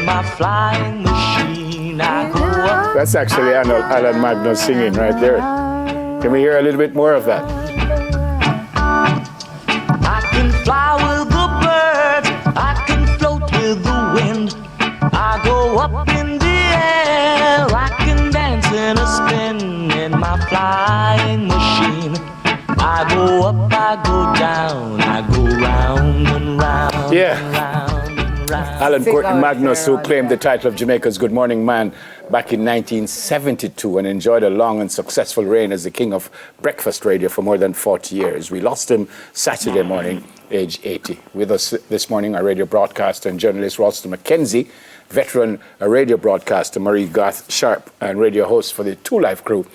my flying machine. I go up. That's actually Alan Magnus singing right there. Can we hear a little bit more of that? I can fly with the birds, I can float with the wind. I go up in the air, I can dance in a spin in my flying machine. I go up, I go down, I go round and round. Yeah. And round and round. Alan Courtney Magnus, who claimed the title of Jamaica's Good Morning Man back in 1972 and enjoyed a long and successful reign as the king of breakfast radio for more than 40 years. We lost him Saturday morning, age 80. With us this morning, our radio broadcaster and journalist Ralston McKenzie, veteran radio broadcaster Marie Garth Sharp, and radio host for the Two Life crew,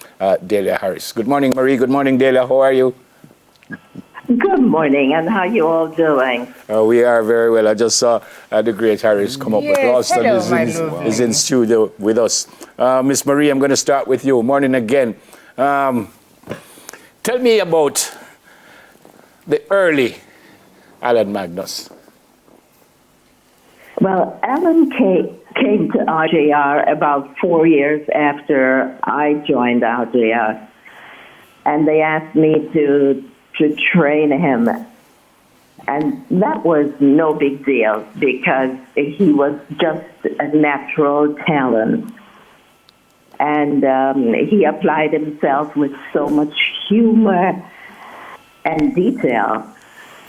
Delia Harris. Good morning, Marie. Good morning, Delia. How are you? Good morning, and how you all doing? We are very well. I just saw the great Harris come up, but Ralston is in studio with us. Miss Marie, I'm going to start with you. Morning again. Tell me about the early Alan Magnus. Well, Alan came to RJR about 4 years after I joined RJR, and they asked me to train him. And that was no big deal because he was just a natural talent. And he applied himself with so much humor and detail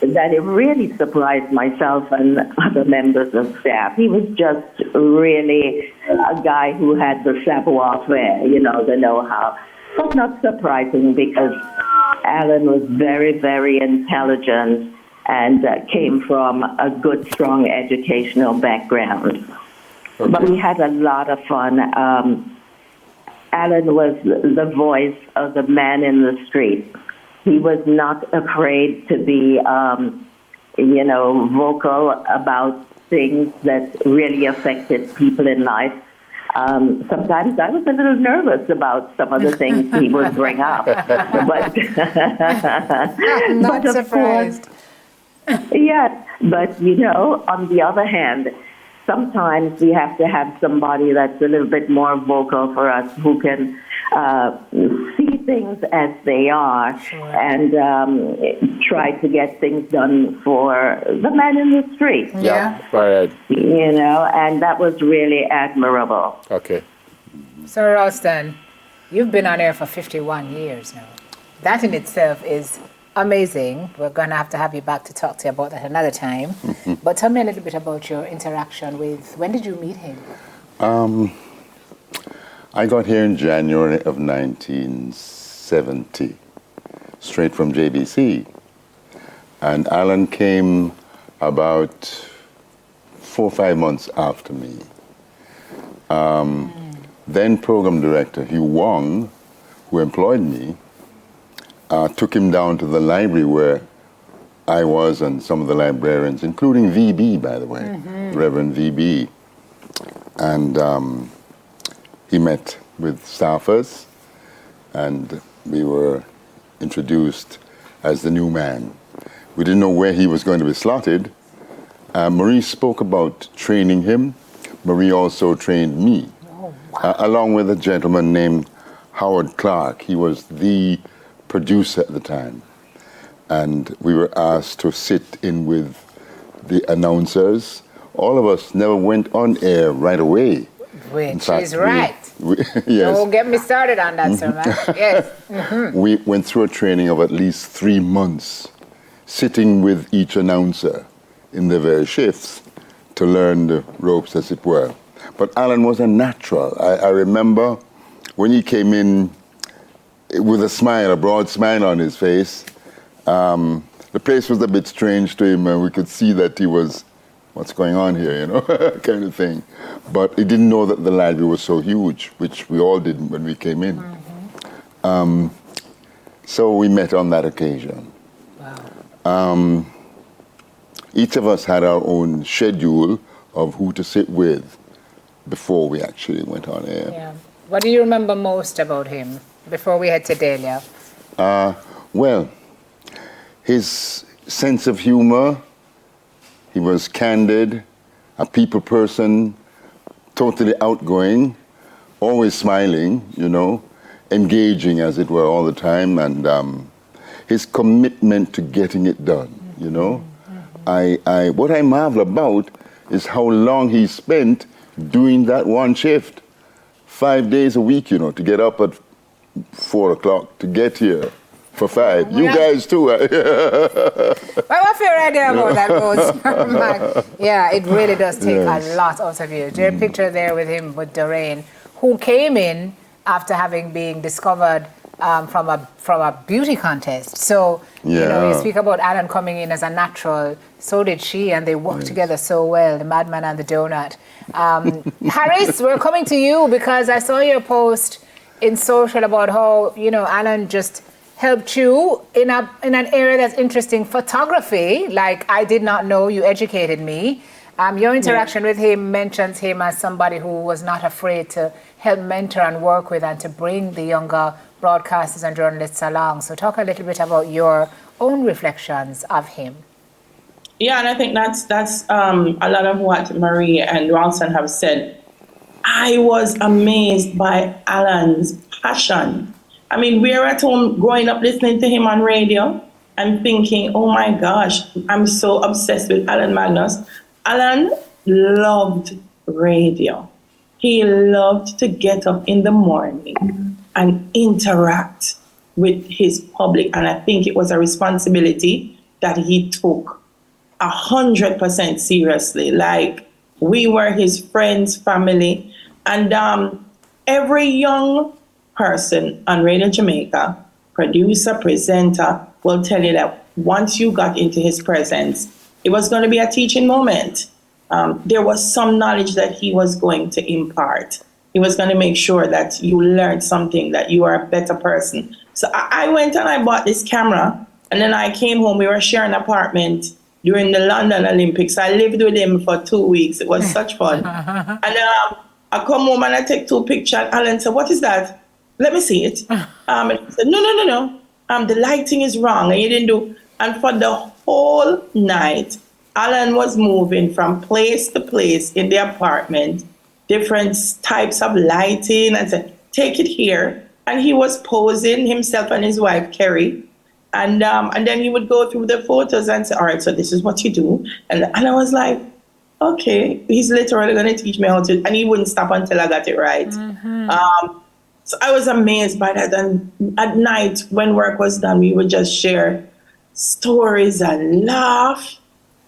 that it really surprised myself and other members of staff. He was just really a guy who had the savoir-faire, the know-how. But not surprising because Alan was very, very intelligent and came from a good, strong educational background. Okay. But we had a lot of fun. Alan was the voice of the man in the street. He was not afraid to be, vocal about things that really affected people in life. Sometimes I was a little nervous about some of the things he would bring up. But not but surprised. Yes, but on the other hand, sometimes we have to have somebody that's a little bit more vocal for us, who can see things as they are, sure, and try to get things done for the man in the street. Yeah, right. And that was really admirable. Okay. So, Ralston, you've been on air for 51 years now. That in itself is amazing. We're going to have you back to talk to you about that another time. But tell me a little bit about your interaction with, when did you meet him? I got here in January of 1970, straight from JBC. And Alan came about 4 or 5 months after me. Then program director Hugh Wong, who employed me, took him down to the library where I was and some of the librarians, including VB, by the way, Reverend VB. And he met with staffers, and we were introduced as the new man. We didn't know where he was going to be slotted. Marie spoke about training him. Marie also trained me, along with a gentleman named Howard Clark. He was the producer at the time. And we were asked to sit in with the announcers. All of us never went on air right away. Which is right. Yes. Don't get me started on that, sir, man. Yes. We went through a training of at least 3 months, sitting with each announcer in their various shifts to learn the ropes, as it were. But Alan was a natural. I remember when he came in with a smile, a broad smile on his face, the place was a bit strange to him, and we could see that he was, what's going on here, kind of thing. But he didn't know that the library was so huge, which we all did when we came in. So we met on that occasion. Wow. Each of us had our own schedule of who to sit with before we actually went on air. Yeah. What do you remember most about him before we head to Delia? Well, his sense of humor, he was candid, a people person, totally outgoing, always smiling, you know, engaging as it were all the time, and his commitment to getting it done, you know. What I marvel about is how long he spent doing that one shift, 5 days a week, you know, to get up at 4 o'clock to get here for 5. You guys too. Well, what's your idea about that, Rose? Yeah, it really does take a lot out of you. There's a picture there with him, with Doreen, who came in after having been discovered from a beauty contest. So, you know, you speak about Alan coming in as a natural, so did she, and they worked together so well, the Madman and the Donut. Harris, we're coming to you because I saw your post in social about how, you know, Alan just helped you in an area that's interesting, photography. Like, I did not know, you educated me. Your interaction with him mentions him as somebody who was not afraid to help mentor and work with and to bring the younger broadcasters and journalists along. So talk a little bit about your own reflections of him. Yeah, and I think that's a lot of what Marie and Ralston have said. I was amazed by Alan's passion. I mean, we were at home growing up listening to him on radio and thinking, oh my gosh, I'm so obsessed with Alan Magnus. Alan loved radio. He loved to get up in the morning and interact with his public. And I think it was a responsibility that he took 100% seriously. Like, we were his friends, family. And every young person on Radio Jamaica, producer, presenter, will tell you that once you got into his presence, it was going to be a teaching moment. There was some knowledge that he was going to impart. He was going to make sure that you learned something, that you are a better person. So I went and I bought this camera, and then I came home. We were sharing an apartment during the London Olympics. I lived with him for 2 weeks. It was such fun. And I come home and I take 2 pictures. Alan said, what is that? Let me see it. And he said, no. The lighting is wrong. And you didn't do. And for the whole night, Alan was moving from place to place in the apartment, different types of lighting, and said, take it here. And he was posing, himself and his wife, Kerry. And then he would go through the photos and say, all right, so this is what you do. And I was like, okay, he's literally going to teach me how to, and he wouldn't stop until I got it right. So I was amazed by that. And at night, when work was done, we would just share stories and laugh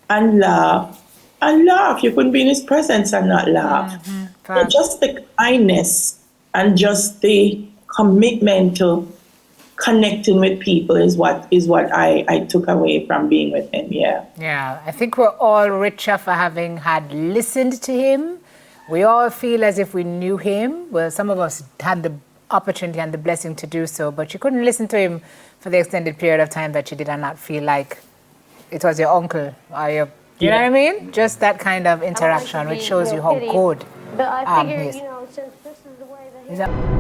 and laugh and laugh. You couldn't be in his presence and not laugh. So just the kindness and just the commitment to connecting with people is what I took away from being with him. Yeah, I think we're all richer for having had listened to him. We all feel as if we knew him. Well, some of us had the opportunity and the blessing to do so, but you couldn't listen to him for the extended period of time that you did and not feel like it was your uncle or your, you know what I mean? Just that kind of interaction, which shows you how good But I figure, he is. you know, since this is the way that